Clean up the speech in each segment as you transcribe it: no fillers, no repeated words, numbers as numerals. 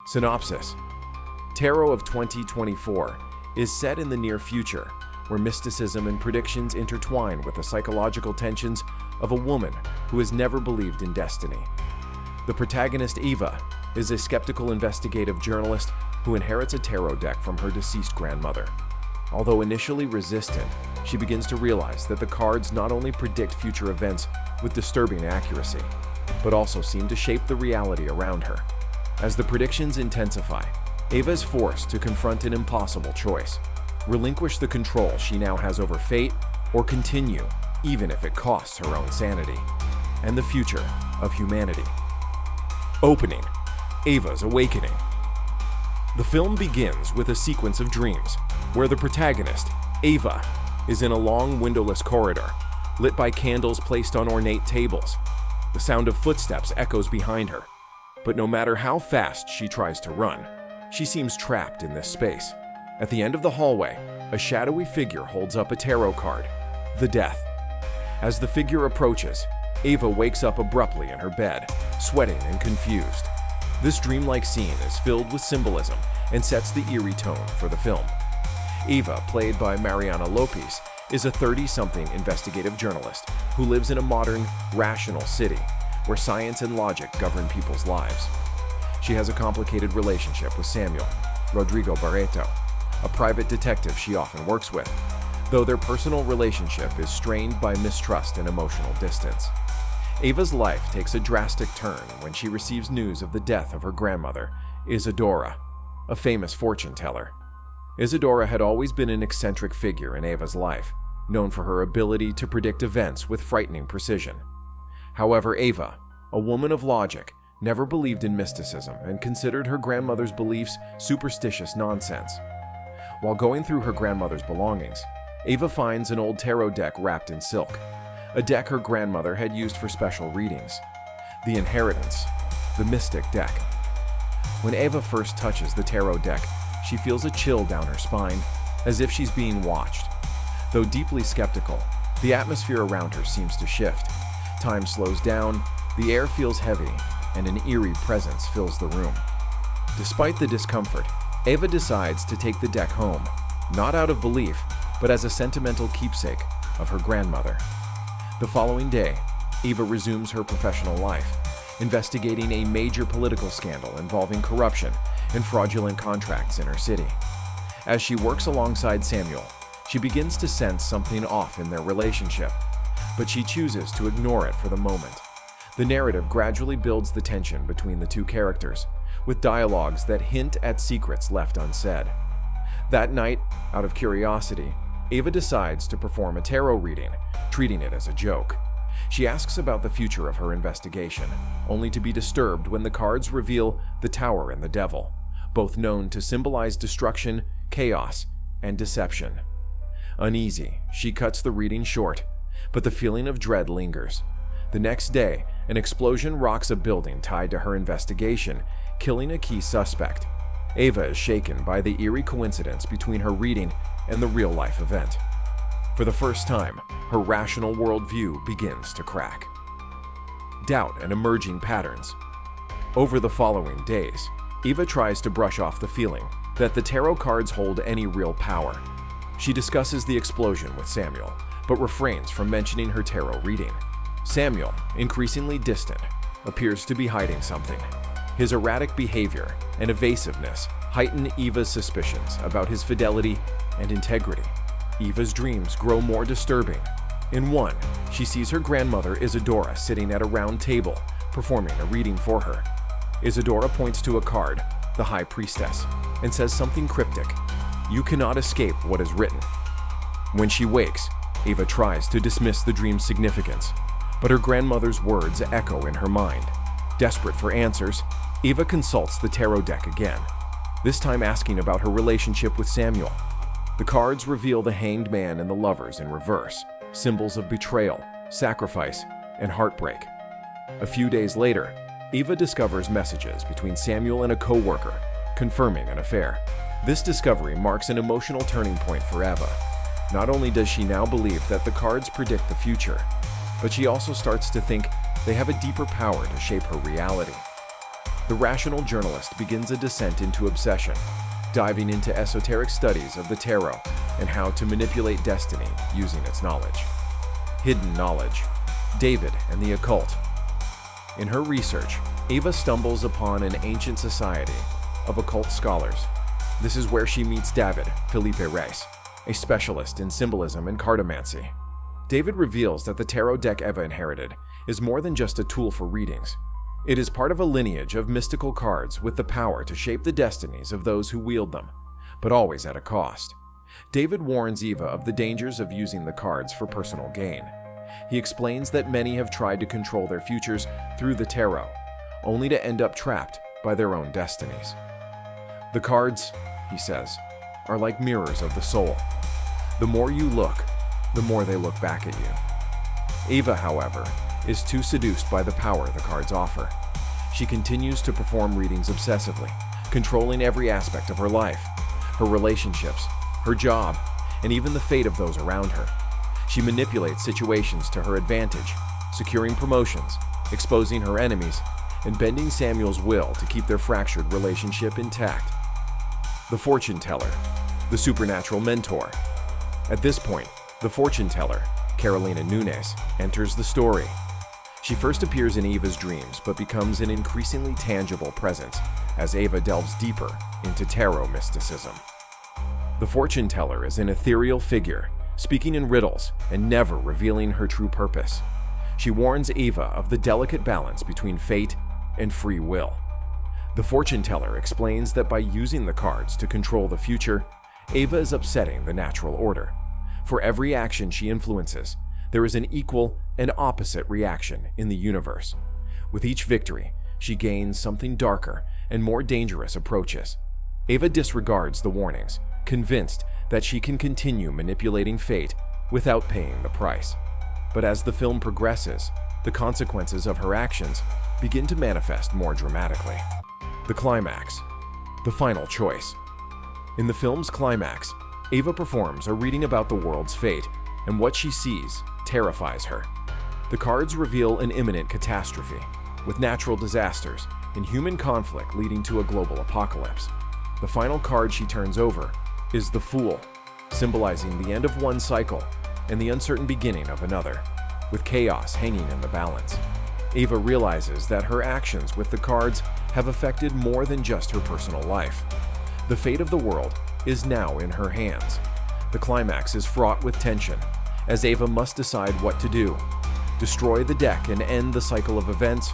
Synopsis: Tarot of 2024 is set in the near future, where mysticism and predictions intertwine with the psychological tensions of a woman who has never believed in destiny. The protagonist, Eva, is a skeptical investigative journalist who inherits a tarot deck from her deceased grandmother. Although initially resistant, she begins to realize that the cards not only predict future events with disturbing accuracy, but also seem to shape the reality around her. As the predictions intensify, Eva is forced to confront an impossible choice: relinquish the control she now has over fate, or continue, even if it costs her own sanity, and the future of humanity. Opening: Eva's Awakening. The film begins with a sequence of dreams, where the protagonist, Eva, is in a long windowless corridor, lit by candles placed on ornate tables. The sound of footsteps echoes behind her, but no matter how fast she tries to run, she seems trapped in this space. At the end of the hallway, a shadowy figure holds up a tarot card, the Death. As the figure approaches, Eva wakes up abruptly in her bed, sweating and confused. This dreamlike scene is filled with symbolism and sets the eerie tone for the film. Eva, played by Mariana Lopez, is a 30-something investigative journalist who lives in a modern, rational city where science and logic govern people's lives. She has a complicated relationship with Samuel, Rodrigo Barreto, a private detective she often works with, though their personal relationship is strained by mistrust and emotional distance. Eva's life takes a drastic turn when she receives news of the death of her grandmother, Isadora, a famous fortune teller. Isadora had always been an eccentric figure in Eva's life, known for her ability to predict events with frightening precision. However, Eva, a woman of logic, never believed in mysticism and considered her grandmother's beliefs superstitious nonsense. While going through her grandmother's belongings, Eva finds an old tarot deck wrapped in silk, a deck her grandmother had used for special readings. The Inheritance, the Mystic Deck. When Eva first touches the tarot deck, she feels a chill down her spine, as if she's being watched. Though deeply skeptical, the atmosphere around her seems to shift. Time slows down, the air feels heavy, and an eerie presence fills the room. Despite the discomfort, Eva decides to take the deck home, not out of belief, but as a sentimental keepsake of her grandmother. The following day, Eva resumes her professional life, investigating a major political scandal involving corruption and fraudulent contracts in her city. As she works alongside Samuel, she begins to sense something off in their relationship, but she chooses to ignore it for the moment. The narrative gradually builds the tension between the two characters, with dialogues that hint at secrets left unsaid. That night, out of curiosity, Eva decides to perform a tarot reading, treating it as a joke. She asks about the future of her investigation, only to be disturbed when the cards reveal the Tower and the Devil, both known to symbolize destruction, chaos, and deception. Uneasy, she cuts the reading short, but the feeling of dread lingers. The next day, an explosion rocks a building tied to her investigation, killing a key suspect. Eva is shaken by the eerie coincidence between her reading and the real-life event. For the first time, her rational worldview begins to crack. Doubt and emerging patterns. Over the following days, Eva tries to brush off the feeling that the tarot cards hold any real power. She discusses the explosion with Samuel, but refrains from mentioning her tarot reading. Samuel, increasingly distant, appears to be hiding something. His erratic behavior and evasiveness heighten Eva's suspicions about his fidelity and integrity. Eva's dreams grow more disturbing. In one, she sees her grandmother Isadora sitting at a round table, performing a reading for her. Isadora points to a card, the High Priestess, and says something cryptic: "You cannot escape what is written." When she wakes, Eva tries to dismiss the dream's significance, but her grandmother's words echo in her mind. Desperate for answers, Eva consults the tarot deck again, this time asking about her relationship with Samuel. The cards reveal the Hanged Man and the Lovers in reverse, symbols of betrayal, sacrifice, and heartbreak. A few days later, Eva discovers messages between Samuel and a co-worker, confirming an affair. This discovery marks an emotional turning point for Eva. Not only does she now believe that the cards predict the future, but she also starts to think they have a deeper power to shape her reality. the rational journalist begins a descent into obsession, diving into esoteric studies of the tarot and how to manipulate destiny using its knowledge. Hidden knowledge. David and the occult. In her research, Ava stumbles upon an ancient society of occult scholars. This is where she meets David Felipe Reis, a specialist in symbolism and cartomancy. David reveals that the tarot deck Eva inherited is more than just a tool for readings. It is part of a lineage of mystical cards with the power to shape the destinies of those who wield them, but always at a cost. David warns Eva of the dangers of using the cards for personal gain. He explains that many have tried to control their futures through the tarot, only to end up trapped by their own destinies. The cards, he says, are like mirrors of the soul. The more you look, the more they look back at you. Ava, however, is too seduced by the power the cards offer. She continues to perform readings obsessively, controlling every aspect of her life, her relationships, her job, and even the fate of those around her. She manipulates situations to her advantage, securing promotions, exposing her enemies, and bending Samuel's will to keep their fractured relationship intact. The fortune teller, the supernatural mentor. At this point, the fortune teller, Carolina Nunes, enters the story. She first appears in Ava's dreams, but becomes an increasingly tangible presence as Ava delves deeper into tarot mysticism. The fortune teller is an ethereal figure, speaking in riddles and never revealing her true purpose. She warns Ava of the delicate balance between fate and free will. The fortune teller explains that by using the cards to control the future, Ava is upsetting the natural order. For every action she influences, there is an equal and opposite reaction in the universe. With each victory, she gains something darker and more dangerous approaches. Ava disregards the warnings, convinced that she can continue manipulating fate without paying the price. But as the film progresses, the consequences of her actions begin to manifest more dramatically. The climax. The final choice. In the film's climax, Ava performs a reading about the world's fate, and what she sees terrifies her. The cards reveal an imminent catastrophe, with natural disasters and human conflict leading to a global apocalypse. The final card she turns over is the Fool, symbolizing the end of one cycle and the uncertain beginning of another, with chaos hanging in the balance. Ava realizes that her actions with the cards have affected more than just her personal life. The fate of the world is now in her hands. The climax is fraught with tension, as Ava must decide what to do: destroy the deck and end the cycle of events,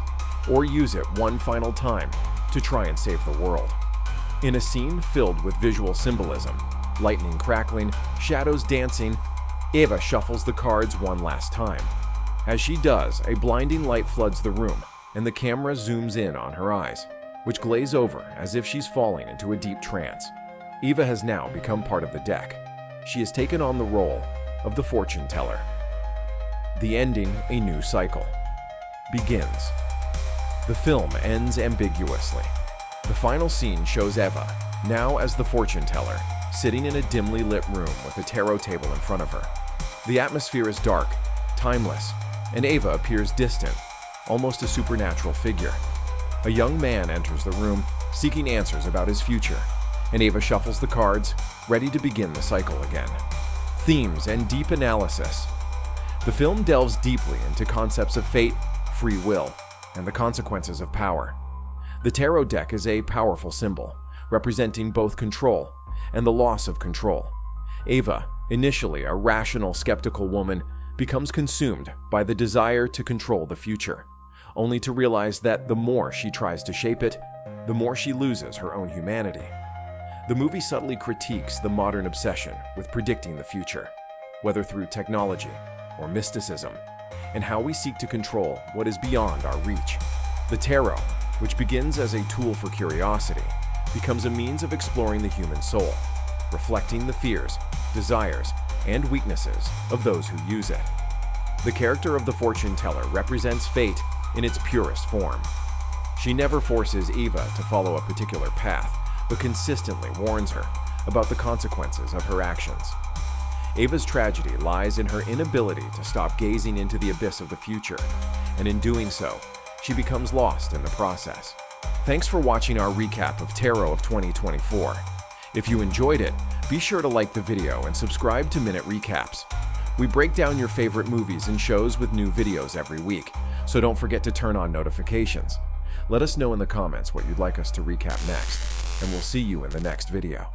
or use it one final time to try and save the world. In a scene filled with visual symbolism, lightning crackling, shadows dancing, Ava shuffles the cards one last time. As she does, a blinding light floods the room, and the camera zooms in on her eyes, which glaze over as if she's falling into a deep trance. Ava has now become part of the deck. She has taken on the role of the fortune teller. The ending, a new cycle, begins. The film ends ambiguously. The final scene shows Eva, now as the fortune teller, sitting in a dimly lit room with a tarot table in front of her. The atmosphere is dark, timeless, and Ava appears distant, almost a supernatural figure. A young man enters the room, seeking answers about his future, and Ava shuffles the cards, ready to begin the cycle again. Themes and deep analysis. The film delves deeply into concepts of fate, free will, and the consequences of power. The tarot deck is a powerful symbol, representing both control and the loss of control. Ava, initially a rational, skeptical woman, becomes consumed by the desire to control the future, only to realize that the more she tries to shape it, the more she loses her own humanity. The movie subtly critiques the modern obsession with predicting the future, whether through technology or mysticism, and how we seek to control what is beyond our reach. The tarot, which begins as a tool for curiosity, becomes a means of exploring the human soul, reflecting the fears, desires, and weaknesses of those who use it. The character of the fortune teller represents fate in its purest form. She never forces Eva to follow a particular path, but consistently warns her about the consequences of her actions. Ava's tragedy lies in her inability to stop gazing into the abyss of the future, and in doing so, she becomes lost in the process. Thanks for watching our recap of Tarot of 2024. If you enjoyed it, be sure to like the video and subscribe to Minute Recaps. We break down your favorite movies and shows with new videos every week, so don't forget to turn on notifications. Let us know in the comments what you'd like us to recap next, and we'll see you in the next video.